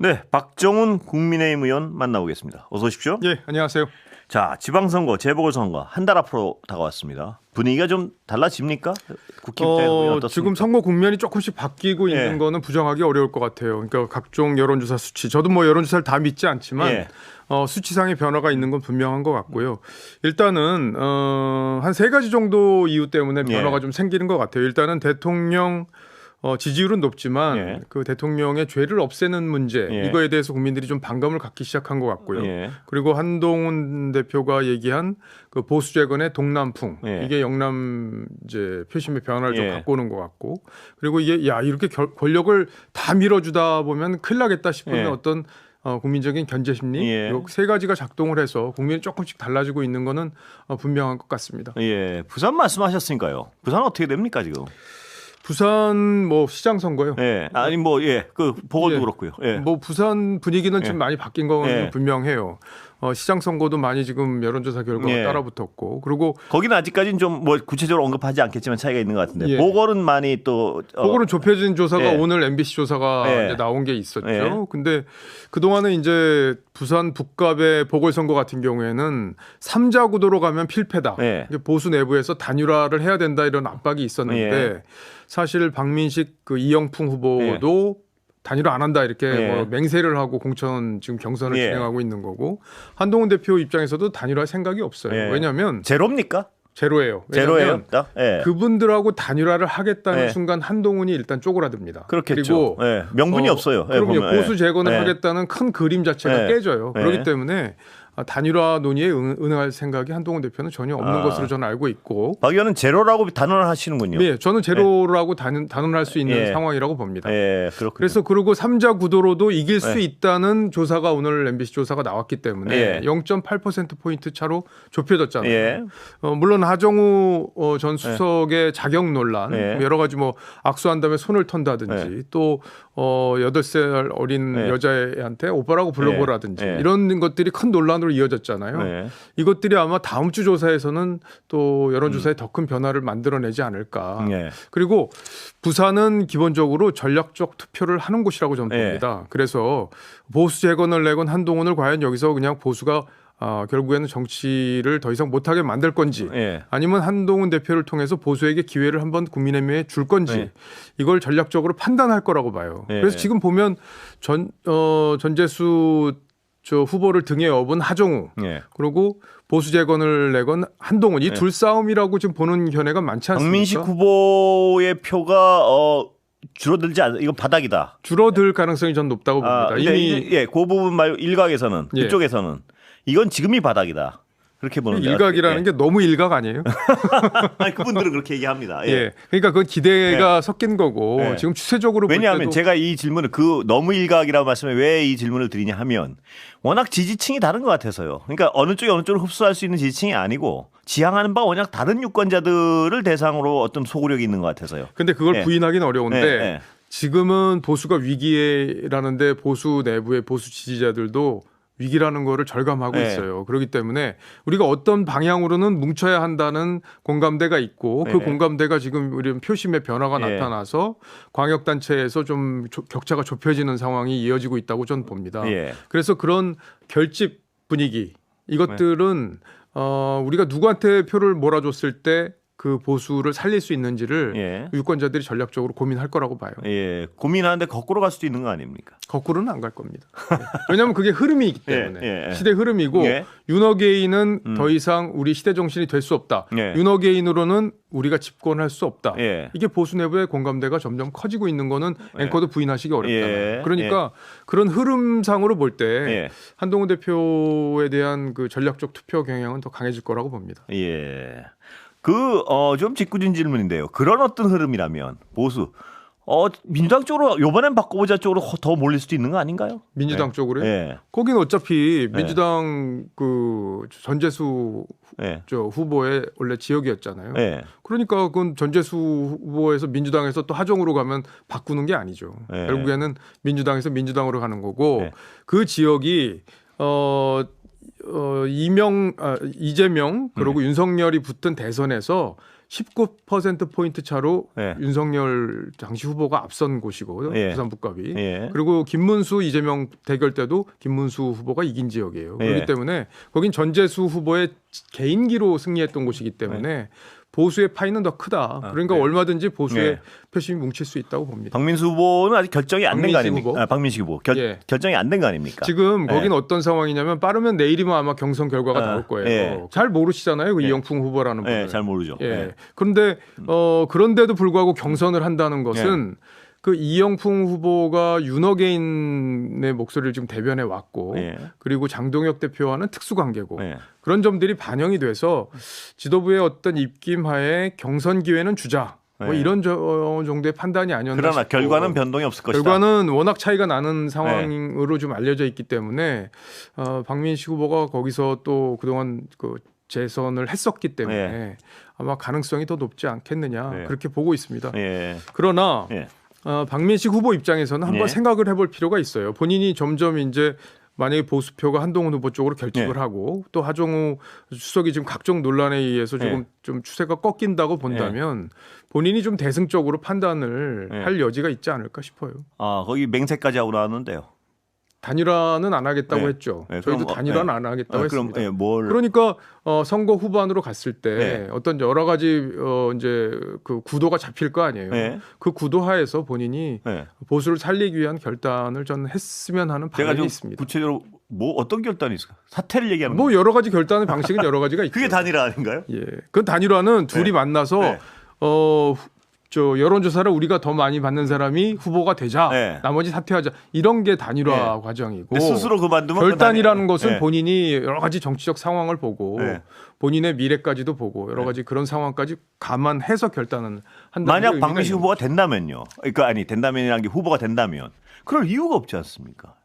네, 박정훈 국민의힘 의원 만나보겠습니다. 어서 오십시오. 예, 안녕하세요. 자, 지방선거, 재보궐선거 한 달 앞으로 다가왔습니다. 분위기가 좀 달라집니까? 국힘 때 어떻습니까? 지금 선거 국면이 조금씩 바뀌고 예. 있는 거는 부정하기 어려울 것 같아요. 그러니까 각종 여론조사 수치, 저도 뭐 여론조사를 다 믿지 않지만 예. 수치상의 변화가 있는 건 분명한 것 같고요. 일단은 한 세 가지 정도 이유 때문에 변화가 예. 좀 생기는 것 같아요. 일단은 대통령 지지율은 높지만 예. 그 대통령의 죄를 없애는 문제 예. 이거에 대해서 국민들이 좀 반감을 갖기 시작한 것 같고요. 예. 그리고 한동훈 대표가 얘기한 그 보수 재건의 동남풍 예. 이게 영남 이제 표심의 변화를 좀 예. 갖고 오는 것 같고 그리고 이게 이렇게 권력을 다 밀어주다 보면 큰일 나겠다 싶은 예. 어떤 국민적인 견제 심리 예. 이 세 가지가 작동을 해서 국민이 조금씩 달라지고 있는 거는 분명한 것 같습니다. 예, 부산 말씀하셨으니까요. 부산 어떻게 됩니까 지금? 부산 뭐 시장 선거요. 예, 아니 뭐 그 보궐도 예. 그렇고요. 예. 뭐 부산 분위기는 예. 좀 많이 바뀐 건 예. 분명해요. 시장 선거도 많이 지금 여론조사 결과가 예. 따라붙었고 그리고 거기는 아직까지는 좀 뭐 구체적으로 언급하지 않겠지만 차이가 있는 것 같은데 예. 보궐은 많이 또 그거는 좁혀진 조사가 예. 오늘 MBC 조사가 예. 이제 나온 게 있었죠. 예. 근데 그동안은 이제 부산 북갑의 보궐선거 같은 경우에는 3자 구도로 가면 필패다. 예. 이게 보수 내부에서 단일화를 해야 된다 이런 압박이 있었는데 예. 사실 박민식 그 이영풍 후보도 단일화 안 한다 이렇게 예. 뭐 맹세를 하고 공천 지금 경선을 예. 진행하고 있는 거고 한동훈 대표 입장에서도 단일화 생각이 없어요. 예. 왜냐하면 제로입니까? 제로예요. 제로예요. 왜냐하면 딱? 예. 그분들하고 단일화를 하겠다는 예. 순간 한동훈이 일단 쪼그라듭니다. 그렇겠죠. 그리고 예. 명분이 없어요. 예, 그럼요. 보면. 보수 재건을 예. 하겠다는 큰 그림 자체가 예. 깨져요. 예. 그렇기 때문에 단일화 논의에 응할 생각이 한동훈 대표는 전혀 없는 것으로 저는 알고 있고 박 의원은 제로라고 단언을 하시는군요. 네, 저는 제로라고 단언할 수 있는 예. 상황이라고 봅니다. 예, 그렇군요. 그래서 그리고 3자 구도로도 이길 수 예. 있다는 조사가 오늘 MBC 조사가 나왔기 때문에 예. 0.8%포인트 차로 좁혀졌잖아요. 예. 물론 하정우 전 수석의 자격 논란 예. 여러 가지 뭐 악수한 다음에 손을 턴다든지 또 8살 어린 예. 여자애한테 오빠라고 불러보라든지 예. 이런 것들이 큰 논란으로 이어졌잖아요. 예. 이것들이 아마 다음 주 조사에서는 또 여론조사에 더 큰 변화를 만들어내지 않을까. 예. 그리고 부산은 기본적으로 전략적 투표를 하는 곳이라고 저는 예. 봅니다. 그래서 보수 재건을 내건 한동훈을 과연 여기서 그냥 보수가 결국에는 정치를 더 이상 못하게 만들 건지 예. 아니면 한동훈 대표를 통해서 보수에게 기회를 한번 국민의힘에 줄 건지 예. 이걸 전략적으로 판단할 거라고 봐요. 예. 그래서 지금 보면 전재수 저 후보를 등에 업은 하정우 예. 그리고 보수 재건을 내건 한동훈 이 예. 둘 싸움이라고 지금 보는 견해가 많지 않습니까? 박민식 후보의 표가 줄어들지 않. 이건 바닥이다. 줄어들 가능성이 전 높다고 봅니다. 이미 그 부분 말고 일각에서는 예. 그쪽에서는 이건 지금이 바닥이다. 그렇게 보는데 일각이라는 게 너무 일각 아니에요? 아니, 그분들은 그렇게 얘기합니다. 예. 예. 그러니까 그건 기대가 섞인 거고 예. 지금 추세적으로 볼 왜냐하면 때도 제가 이 질문을 너무 일각이라고 말씀에 왜 이 질문을 드리냐 하면 워낙 지지층이 다른 것 같아서요. 그러니까 어느 쪽을 흡수할 수 있는 지지층이 아니고 지향하는 바 워낙 다른 유권자들을 대상으로 어떤 소구력이 있는 것 같아서요. 근데 그걸 예. 부인하기는 어려운데 예. 지금은 보수가 위기라는데 보수 내부의 보수 지지자들도 위기라는 거를 절감하고 네. 있어요. 그렇기 때문에 우리가 어떤 방향으로는 뭉쳐야 한다는 공감대가 있고 그 네. 공감대가 지금 우리 표심의 변화가 네. 나타나서 광역단체에서 좀 격차가 좁혀지는 상황이 이어지고 있다고 저는 봅니다. 예. 그래서 그런 결집 분위기 이것들은 우리가 누구한테 표를 몰아줬을 때 그 보수를 살릴 수 있는지를 예. 유권자들이 전략적으로 고민할 거라고 봐요. 예. 고민하는데 거꾸로 갈 수도 있는 거 아닙니까? 거꾸로는 안 갈 겁니다. 왜냐하면 그게 흐름이기 때문에 예. 시대 흐름이고 예. 윤어게인은 더 이상 우리 시대 정신이 될 수 없다. 예. 윤어게인으로는 우리가 집권할 수 없다. 예. 이게 보수 내부의 공감대가 점점 커지고 있는 거는 앵커도 부인하시기 어렵잖아요. 예. 그러니까 그런 흐름상으로 볼 때 예. 한동훈 대표에 대한 그 전략적 투표 경향은 더 강해질 거라고 봅니다. 예. 좀 짓궂은 질문인데요. 그런 어떤 흐름이라면 보수 민주당 쪽으로 이번엔 바꿔보자 쪽으로 더 몰릴 수도 있는 거 아닌가요? 민주당 쪽으로요? 예. 거기는 어차피 민주당 그 전재수 예. 후보의 원래 지역이었잖아요. 예. 그러니까 그건 전재수 후보에서 민주당에서 또 하정우로 가면 바꾸는 게 아니죠. 예. 결국에는 민주당에서 민주당으로 가는 거고 예. 그 지역이 이재명 그리고 윤석열이 붙은 대선에서 19%포인트 차로 예. 윤석열 당시 후보가 앞선 곳이고 예. 부산 북갑이. 예. 그리고 김문수 이재명 대결 때도 김문수 후보가 이긴 지역이에요. 그렇기 예. 때문에 거긴 전재수 후보의 개인기로 승리했던 곳이기 때문에 보수의 파이는 더 크다. 그러니까 네. 얼마든지 보수의 네. 표심이 뭉칠 수 있다고 봅니다. 박민수 후보는 아직 결정이 안 된 거 박민식 아닙니까? 후보? 아, 박민식 후보 예. 결정이 안 된 거 아닙니까? 지금 예. 거긴 어떤 상황이냐면 빠르면 내일이면 아마 경선 결과가 나올 거예요. 예. 잘 모르시잖아요. 그 예. 이영풍 후보라는 분을. 예, 잘 모르죠. 예. 예. 그런데 그런데도 불구하고 경선을 한다는 것은 그 이영풍 후보가 윤어게인의 목소리를 지금 대변해 왔고 예. 그리고 장동혁 대표와는 특수관계고 예. 그런 점들이 반영이 돼서 지도부의 어떤 입김하에 경선 기회는 주자. 뭐 예. 이런 정도의 판단이 아니었나 그러나 싶고. 결과는 변동이 없을 것이다. 결과는 워낙 차이가 나는 상황으로 좀 알려져 있기 때문에 박민식 후보가 거기서 또 그동안 그 재선을 했었기 때문에 아마 가능성이 더 높지 않겠느냐 그렇게 보고 있습니다. 예. 그러나 예. 박민식 후보 입장에서는 한번 예. 생각을 해볼 필요가 있어요. 본인이 점점 이제 만약에 보수표가 한동훈 후보 쪽으로 결집을 하고 또 하정우 수석이 지금 각종 논란에 의해서 조금 좀 추세가 꺾인다고 본다면 본인이 좀 대승적으로 판단을 할 여지가 있지 않을까 싶어요. 아, 거기 맹세까지 하고 나왔는데요. 단일화는 안 하겠다고 했죠. 저희도 그럼, 단일화는 안 하겠다고 했습니다. 그럼 뭘 그러니까 선거 후반으로 갔을 때 네. 어떤 여러 가지 이제 그 구도가 잡힐 거 아니에요. 네. 그 구도 하에서 본인이 네. 보수를 살리기 위한 결단을 저는 했으면 하는 제가 바람이 좀 있습니다. 구체적으로 뭐 어떤 결단이 있을까? 사태를 얘기하는 뭐 여러 가지 결단의 방식은 여러 가지가 있죠. 그게 단일화 아닌가요? 예, 그 단일화는 둘이 네. 만나서 네. 저 여론조사를 우리가 더 많이 받는 사람이 후보가 되자. 네. 나머지 사퇴하자. 이런 게 단일화 네. 과정이고. 근데 스스로 그만두면 결단이라는 그 것은 네. 본인이 여러 가지 정치적 상황을 보고 네. 본인의 미래까지도 보고 여러 가지 그런 상황까지 감안해서 결단은 한다. 만약 박민식 후보가 된다면요. 그러니까 아니 된다면이라는 게 후보가 된다면 그럴 이유가 없지 않습니까?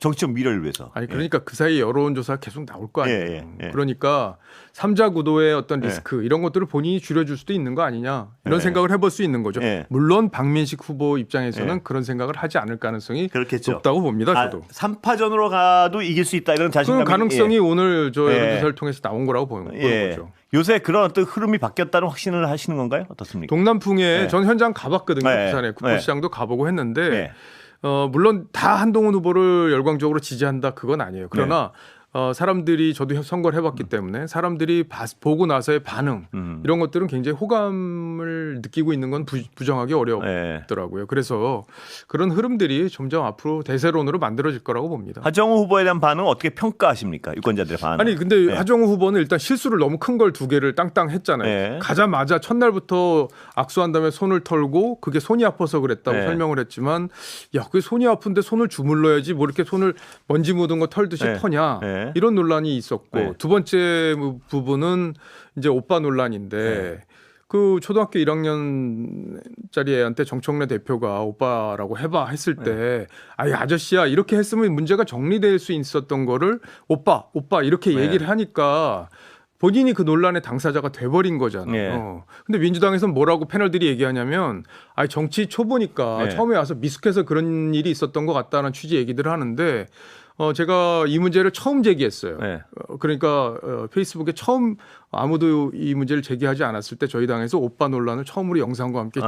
정치적 미래를 위해서. 아니 그러니까 그 사이 여론조사가 계속 나올 거 아니에요. 예. 그러니까 3자 구도의 어떤 예. 리스크 이런 것들을 본인이 줄여줄 수도 있는 거 아니냐 이런 예. 생각을 해볼 수 있는 거죠. 예. 물론 박민식 후보 입장에서는 예. 그런 생각을 하지 않을 가능성이 그렇겠죠. 높다고 봅니다. 저도. 3파전으로 가도 이길 수 있다 이런 그 자신감이 가능성이 오늘 저 예. 여론조사를 통해서 나온 거라고 보는 거죠. 요새 그런 어떤 흐름이 바뀌었다는 확신을 하시는 건가요? 어떻습니까? 동남풍에 예. 전 현장 가봤거든요. 예. 부산에 국토시장도 가보고 했는데 예. 물론 다 한동훈 후보를 열광적으로 지지한다 그건 아니에요. 그러나 사람들이 저도 선거를 해봤기 때문에 사람들이 보고 나서의 반응 이런 것들은 굉장히 호감을 느끼고 있는 건 부정하기 어렵더라고요. 그래서 그런 흐름들이 점점 앞으로 대세론으로 만들어질 거라고 봅니다. 하정우 후보에 대한 반응 어떻게 평가하십니까? 유권자들의 반응. 아니 근데 하정우 후보는 일단 실수를 너무 큰 걸 두 개를 땅땅 했잖아요. 네. 가자마자 첫날부터 악수한 다음에 손을 털고 그게 손이 아파서 그랬다고 네. 설명을 했지만 야 그게 손이 아픈데 손을 주물러야지 뭐 이렇게 손을 먼지 묻은 거 털듯이 네. 터냐 네. 이런 논란이 있었고 네. 두 번째 부분은 이제 오빠 논란인데 그 초등학교 1학년짜리 애한테 정청래 대표가 오빠라고 해봐 했을 때 아이 아저씨야 이렇게 했으면 문제가 정리될 수 있었던 거를 오빠 이렇게 얘기를 하니까 본인이 그 논란의 당사자가 돼버린 거잖아요. 근데 민주당에서는 뭐라고 패널들이 얘기하냐면 아니 정치 초보니까 처음에 와서 미숙해서 그런 일이 있었던 것 같다는 취지 얘기들을 하는데 제가 이 문제를 처음 제기했어요. 그러니까 페이스북에 처음 아무도 이 문제를 제기하지 않았을 때 저희 당에서 오빠 논란을 처음으로 영상과 함께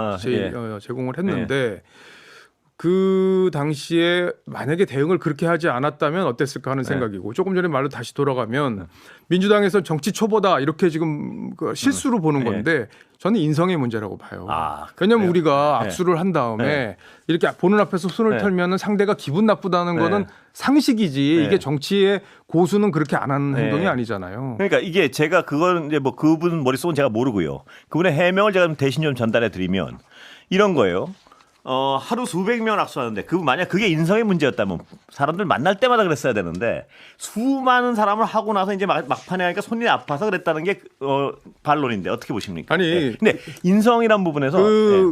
제공을 했는데 그 당시에 만약에 대응을 그렇게 하지 않았다면 어땠을까 하는 생각이고 조금 전에 말로 다시 돌아가면 민주당에서 정치 초보다 이렇게 지금 그 실수로 보는 건데 저는 인성의 문제라고 봐요. 왜냐하면 우리가 악수를 한 다음에 이렇게 보는 앞에서 손을 털면 상대가 기분 나쁘다는 거는 상식이지 이게 정치의 고수는 그렇게 안 하는 행동이 아니잖아요. 그러니까 이게 제가 그건 이제 뭐 그분 머릿속은 제가 모르고요. 그분의 해명을 제가 대신 좀 전달해 드리면 이런 거예요. 하루 수백 명 악수하는데 만약 그게 인성의 문제였다면 사람들 만날 때마다 그랬어야 되는데 수많은 사람을 하고 나서 이제 막판에 하니까 손이 아파서 그랬다는 게 반론인데 어떻게 보십니까? 아니 근데 인성이란 부분에서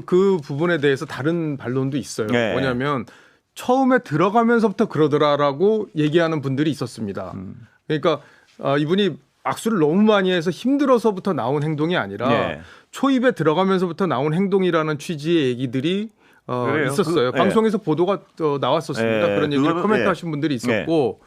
그 부분에 대해서 다른 반론도 있어요. 네. 뭐냐면 처음에 들어가면서부터 그러더라라고 얘기하는 분들이 있었습니다. 그러니까 이분이 악수를 너무 많이 해서 힘들어서부터 나온 행동이 아니라 초입에 들어가면서부터 나온 행동이라는 취지의 얘기들이 있었어요. 방송에서 보도가 나왔었습니다. 그런 얘기를 코멘트하신 분들이 있었고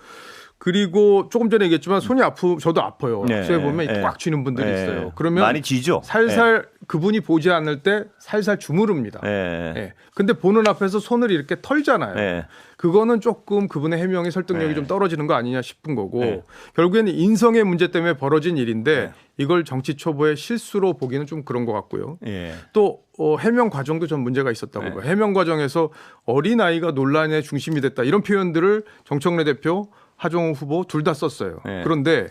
그리고 조금 전에 얘기했지만 손이 저도 아파요. 네. 수해 보면 네. 꽉 쥐는 분들이 네. 있어요. 그러면 많이 쥐죠. 살살 그분이 보지 않을 때 살살 주무릅니다. 네. 예. 근데 보는 앞에서 손을 이렇게 털잖아요. 네. 그거는 조금 그분의 해명의 설득력이 네. 좀 떨어지는 거 아니냐 싶은 거고 네. 결국에는 인성의 문제 때문에 벌어진 일인데 네. 이걸 정치 초보의 실수로 보기는 좀 그런 것 같고요. 예. 또 해명 과정도 좀 문제가 있었다고 봐요. 해명 과정에서 어린아이가 논란의 중심이 됐다 이런 표현들을 정청래 대표, 하정우 후보 둘 다 썼어요. 네. 그런데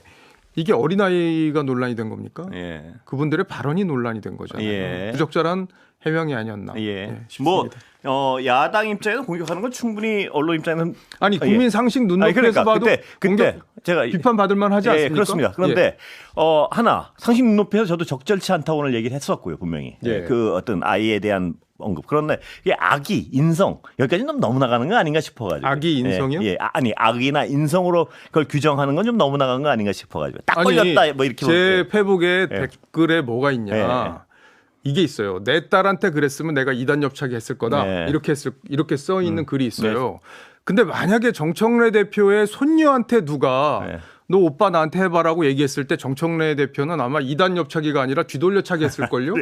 이게 어린아이가 논란이 된 겁니까? 예. 그분들의 발언이 논란이 된 거잖아요. 예. 부적절한 해명이 아니었나. 예. 싶습니다. 뭐 야당 입장에서 공격하는 건 충분히 언론 입장에는 아니 국민 상식 눈높이에서 그러니까 봐도 그때 제가 비판받을 만하지 않습니까? 그렇습니다. 그런데 하나 상식 눈높이에서 저도 적절치 않다고 오늘 얘기를 했었고요, 분명히. 예. 그 어떤 아이에 대한 언급. 그런데 이게 악의, 인성 여기까지 좀 너무 나가는 거 아닌가 싶어가지고. 악의, 인성이요? 예. 아니 악의나 인성으로 그걸 규정하는 건 좀 너무 나간 거 아닌가 싶어가지고. 딱 걸렸다 뭐 이렇게. 제 페북에 예. 댓글에 뭐가 있냐. 예. 이게 있어요. 내 딸한테 그랬으면 내가 이단 협착이 했을 거다. 네. 이렇게 써 있는 글이 있어요. 근데 만약에 정청래 대표의 손녀한테 누가 네. 너 오빠 나한테 해봐라고 얘기했을 때 정청래 대표는 아마 이단 협착이가 아니라 뒤돌려차기 했을걸요.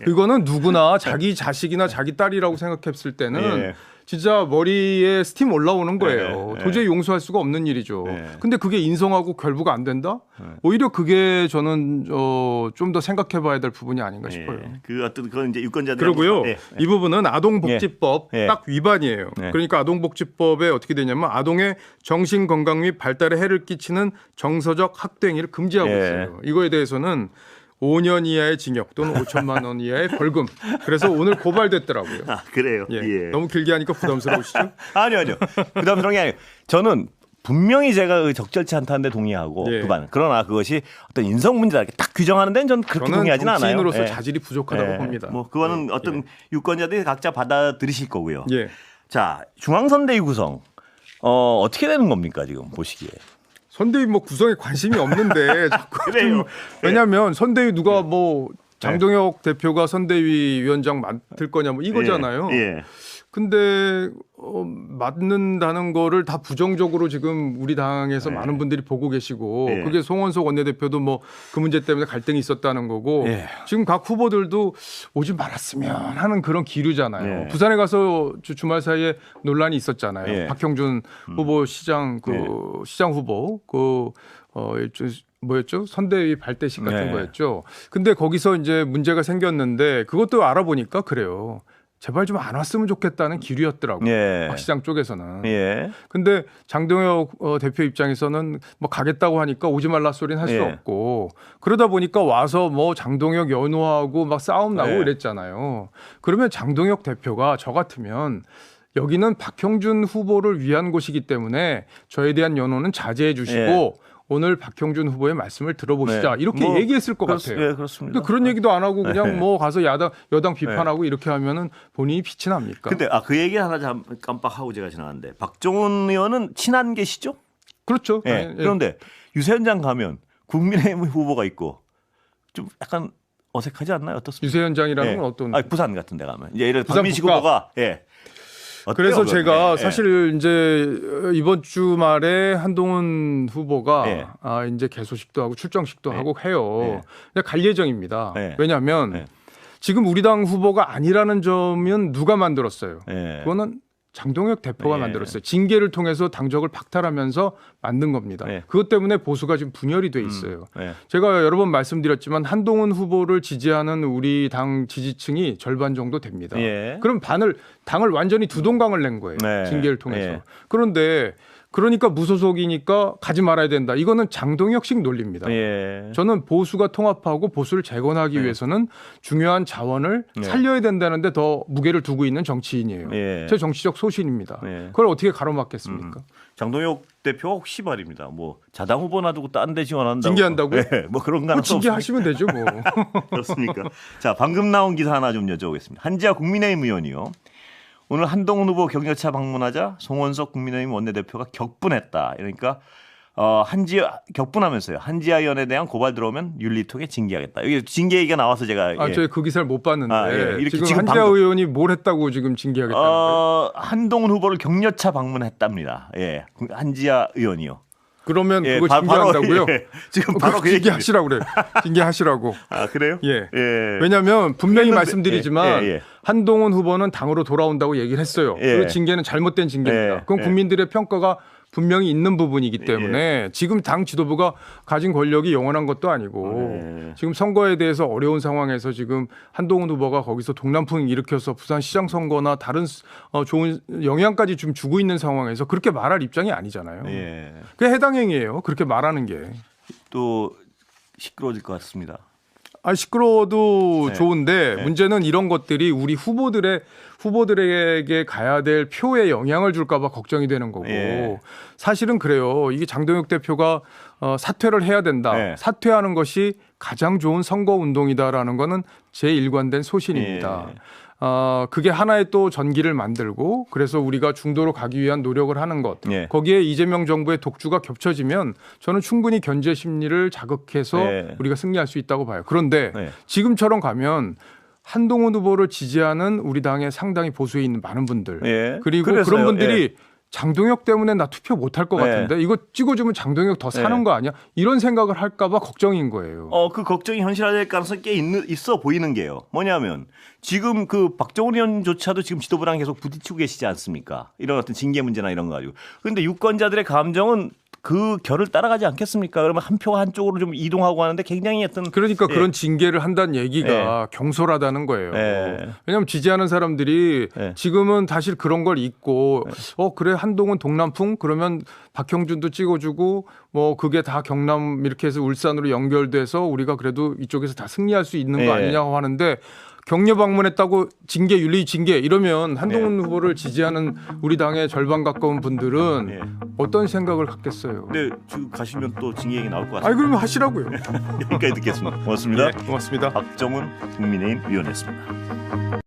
이거는 누구나 자기 자식이나 자기 딸이라고 생각했을 때는 예. 진짜 머리에 스팀 올라오는 거예요. 네. 도저히 용서할 수가 없는 일이죠. 네. 근데 그게 인성하고 결부가 안 된다? 오히려 그게 저는 좀 더 생각해 봐야 될 부분이 아닌가 싶어요. 그 어떤 그건 이제 유권자들. 그러고요. 이 부분은 아동복지법 예. 딱 위반이에요. 네. 그러니까 아동복지법에 어떻게 되냐면 아동의 정신건강 및 발달에 해를 끼치는 정서적 학대 행위를 금지하고 예. 있어요. 이거에 대해서는 5년 이하의 징역 또는 5천만 원 이하의 벌금. 그래서 오늘 고발됐더라고요. 아, 그래요. 예. 예. 너무 길게 하니까 부담스러우시죠? 아니요. 부담스러운 게 아니에요. 저는 분명히 제가 그 적절치 않다는데 동의하고 예. 그러나 그것이 어떤 인성 문제다 이렇게 딱 규정하는 데는 저는 그렇게 저는 동의하진 않아요. 정치인으로서 예. 자질이 부족하다고 예. 봅니다. 뭐 그거는 어떤 유권자들이 각자 받아들이실 거고요. 예. 자, 중앙선대위 구성 어떻게 되는 겁니까 지금 보시기에? 선대위 뭐 구성에 관심이 없는데 자꾸 그래요. 왜냐하면 선대위 누가 뭐 장동혁 대표가 선대위 위원장 맡을 거냐 뭐 이거잖아요. 예. 근데 맡는다는 거를 다 부정적으로 지금 우리 당에서 많은 분들이 보고 계시고 예. 그게 송원석 원내대표도 뭐 그 문제 때문에 갈등이 있었다는 거고 예. 지금 각 후보들도 오지 말았으면 하는 그런 기류잖아요. 예. 부산에 가서 주말 사이에 논란이 있었잖아요. 예. 박형준 후보 시장 시장 후보 뭐였죠? 선대위 발대식 같은 네. 거였죠. 근데 거기서 이제 문제가 생겼는데 그것도 알아보니까 그래요. 제발 좀 안 왔으면 좋겠다는 기류였더라고요. 예. 박 시장 쪽에서는. 예. 근데 장동혁 대표 입장에서는 뭐 가겠다고 하니까 오지 말라 소리는 할 수 예. 없고 그러다 보니까 와서 뭐 장동혁 연호하고 막 싸움 나고 예. 이랬잖아요. 그러면 장동혁 대표가 저 같으면 여기는 박형준 후보를 위한 곳이기 때문에 저에 대한 연호는 자제해 주시고 예. 오늘 박형준 후보의 말씀을 들어보시자 네. 이렇게 뭐 얘기했을 것 같아요. 예, 그렇습니다. 근데 그런 얘기도 안 하고 그냥 네. 뭐 가서 여당 비판하고 이렇게 하면은 본인이 빛이 납니까? 근데 그 얘기 하나 깜빡하고 제가 지나갔는데 박종훈 의원은 친한 계시죠? 그렇죠. 예. 예. 그런데 유세현장 가면 국민의힘 후보가 있고 좀 약간 어색하지 않나요? 어떻습니까? 유세현장이라는 예. 건 어떤? 부산 같은 데 가면 이제 예를 들어 부산 박민식 북가. 후보가 어때요, 그래서 그건? 제가 예. 사실 이제 이번 주말에 한동훈 후보가 예. 이제 개소식도 하고 출정식도 예. 하고 해요. 예. 근데 갈 예정입니다. 예. 왜냐하면 예. 지금 우리 당 후보가 아니라는 점은 누가 만들었어요? 예. 그거는 장동혁 대표가 예. 만들었어요. 징계를 통해서 당적을 박탈하면서 만든 겁니다. 예. 그것 때문에 보수가 지금 분열이 돼 있어요. 예. 제가 여러 번 말씀드렸지만 한동훈 후보를 지지하는 우리 당 지지층이 절반 정도 됩니다. 예. 그럼 당을 완전히 두 동강을 낸 거예요. 네. 징계를 통해서. 예. 그런데 그러니까 무소속이니까 가지 말아야 된다. 이거는 장동혁식 논리입니다. 예. 저는 보수가 통합하고 보수를 재건하기 위해서는 중요한 자원을 네. 살려야 된다는데 더 무게를 두고 있는 정치인이에요. 예. 제 정치적 소신입니다. 예. 그걸 어떻게 가로막겠습니까? 장동혁 대표가 혹시 말입니다. 뭐 자당 후보 놔두고 딴 데 지원한다고. 징계한다고요? 예. 뭐 그런 거 그 징계하시면 되죠, 뭐. 그렇습니까? 자, 방금 나온 기사 하나 좀 여쭤보겠습니다. 한지아 국민의힘 의원이요. 오늘 한동훈 후보 격려차 방문하자 송원석 국민의힘 원내대표가 격분했다. 그러니까 격분하면서요. 한지아 의원에 대한 고발 들어오면 윤리통에 징계하겠다. 여기 징계 얘기가 나와서 제가 저희 그 기사를 못 봤는데 이렇게 지금 한지아 방금 의원이 뭘 했다고 지금 징계하겠다는 거예요? 한동훈 후보를 격려차 방문했답니다. 예, 한지아 의원이요. 그러면 예, 그거 징계한다고요? 예, 지금 바로 그 얘기. 징계하시라고 그래. 징계하시라고. 아 그래요? 예. 예. 왜냐하면 분명히 했는데, 말씀드리지만 예, 예. 한동훈 후보는 당으로 돌아온다고 얘기를 했어요. 예. 그 징계는 잘못된 징계입니다. 예. 그건 예. 국민들의 평가가 분명히 있는 부분이기 때문에 지금 당 지도부가 가진 권력이 영원한 것도 아니고 지금 선거에 대해서 어려운 상황에서 지금 한동훈 후보가 거기서 동남풍 일으켜서 부산시장 선거나 다른 좋은 영향까지 좀 주고 있는 상황에서 그렇게 말할 입장이 아니잖아요. 예. 그게 해당 행위예요. 그렇게 말하는 게. 또 시끄러워질 것 같습니다. 시끄러워도 네. 좋은데 네. 문제는 이런 것들이 우리 후보들에게 가야 될 표에 영향을 줄까 봐 걱정이 되는 거고 예. 사실은 그래요. 이게 장동혁 대표가 사퇴를 해야 된다. 네. 사퇴하는 것이 가장 좋은 선거 운동이다라는 거는 제 일관된 소신입니다. 예. 그게 하나의 또 전기를 만들고 그래서 우리가 중도로 가기 위한 노력을 하는 것. 예. 거기에 이재명 정부의 독주가 겹쳐지면 저는 충분히 견제 심리를 자극해서 예. 우리가 승리할 수 있다고 봐요. 그런데 예. 지금처럼 가면 한동훈 후보를 지지하는 우리 당의 상당히 보수에 있는 많은 분들 예. 그리고 그래서요. 그런 분들이 장동혁 때문에 나 투표 못할 것 예. 같은데 이거 찍어주면 장동혁 더 사는 예. 거 아니야? 이런 생각을 할까 봐 걱정인 거예요. 그 걱정이 현실화될 가능성이 꽤 있어 보이는 게요. 뭐냐면 지금 그 박정훈 의원조차도 지금 지도부랑 계속 부딪히고 계시지 않습니까? 이런 어떤 징계 문제나 이런 거 가지고. 그런데 유권자들의 감정은 그 결을 따라가지 않겠습니까? 그러면 한 표가 한쪽으로 좀 이동하고 하는데 굉장히 어떤 그러니까 예. 그런 징계를 한다는 얘기가 경솔하다는 거예요. 예. 왜냐하면 지지하는 사람들이 예. 지금은 사실 그런 걸 잊고 그래 한동훈 동남풍 그러면 박형준도 찍어주고 뭐 그게 다 경남 이렇게 해서 울산으로 연결돼서 우리가 그래도 이쪽에서 다 승리할 수 있는 거 예. 아니냐고 하는데 격려 방문했다고 징계 윤리 징계 이러면 한동훈 예. 후보를 지지하는 우리 당의 절반 가까운 분들은 예. 어떤 생각을 갖겠어요. 근데 지금 가시면 또 징계 얘기 나올 것 같습니다. 아니 그러면 하시라고요. 여기까지 듣겠습니다. 고맙습니다. 네, 고맙습니다. 박정훈 국민의힘 위원이었습니다.